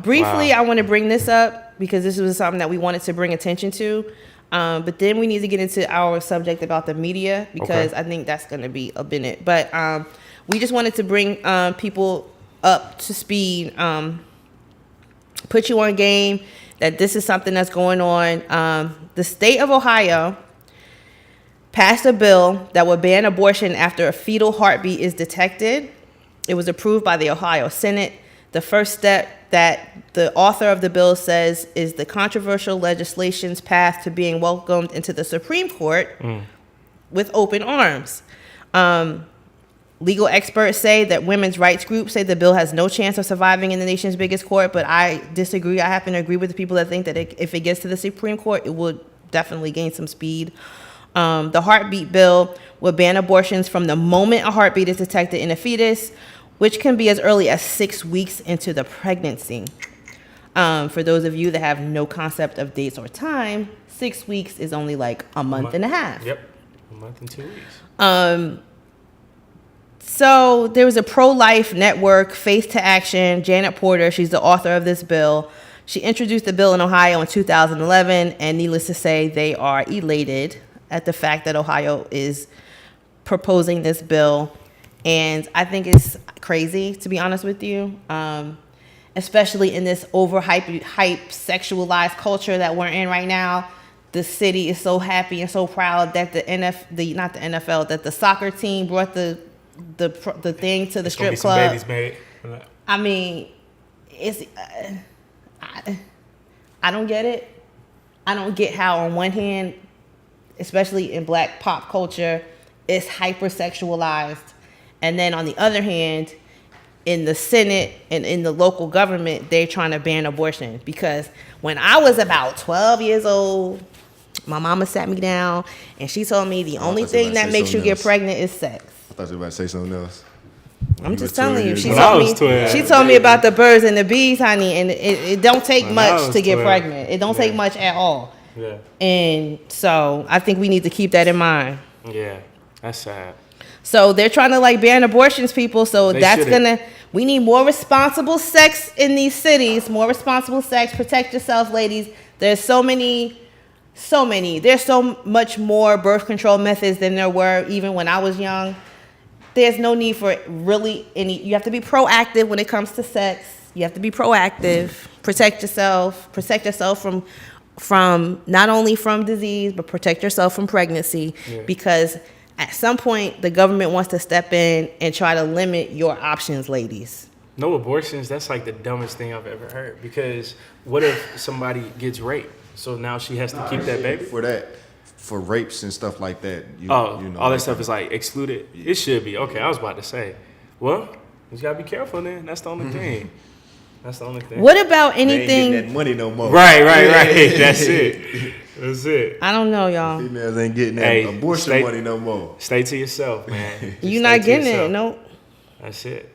Briefly, I want to bring this up because this was something that we wanted to bring attention to. But then we need to get into our subject about the media because I think that's going to be a minute. But we just wanted to bring people up to speed, put you on game that this is something that's going on. The state of Ohio passed a bill that would ban abortion after a fetal heartbeat is detected. It was approved by the Ohio Senate. The first step that the author of the bill says is the controversial legislation's path to being welcomed into the Supreme Court with open arms. Legal experts say that women's rights groups say the bill has no chance of surviving in the nation's biggest court, but I disagree. I happen to agree with the people that think that if it gets to the Supreme Court, it would definitely gain some speed. The heartbeat bill would ban abortions from the moment a heartbeat is detected in a fetus, which can be as early as 6 weeks into the pregnancy. For those of you that have no concept of dates or time, 6 weeks is only like a month and a half. Yep, a month and 2 weeks. So there was a pro-life network, Faith to Action. Janet Porter, she's the author of this bill. She introduced the bill in Ohio in 2011, and needless to say, they are elated at the fact that Ohio is proposing this bill. And I think it's crazy, to be honest with you, especially in this hype sexualized culture that we're in right now. The city is so happy and so proud that that the soccer team brought the thing to the strip club. Babies made. I mean, I don't get it. I don't get how on one hand, especially in black pop culture, it's hypersexualized. And then on the other hand, in the Senate and in the local government, they're trying to ban abortion. Because when I was about 12 years old, my mama sat me down and she told me the only thing that makes you get pregnant is sex. I thought you were about to say something else. I'm just telling you. She told me about the birds and the bees, honey, and it don't take much to get pregnant. It don't take much at all. Yeah. And so I think we need to keep that in mind. Yeah, that's sad. So they're trying to like ban abortions, people. So we need more responsible sex in these cities. More responsible sex. Protect yourself, ladies. There's so many. There's so much more birth control methods than there were even when I was young. There's no need for really any. You have to be proactive when it comes to sex. You have to be proactive. Protect yourself. Protect yourself from not only from disease, but protect yourself from pregnancy. Yeah. Because at some point, the government wants to step in and try to limit your options, ladies. No abortions, that's like the dumbest thing I've ever heard. Because what if somebody gets raped? So now she has to keep that baby? For rapes and stuff like that. All that stuff is like excluded? Yeah. It should be. Okay, I was about to say. Well, you got to be careful then. That's the only thing. That's the only thing. What about anything? They ain't getting that money no more. Right. That's it. I don't know, y'all. Females ain't getting that abortion money no more. Stay to yourself, man. You're not getting it, no. That's it.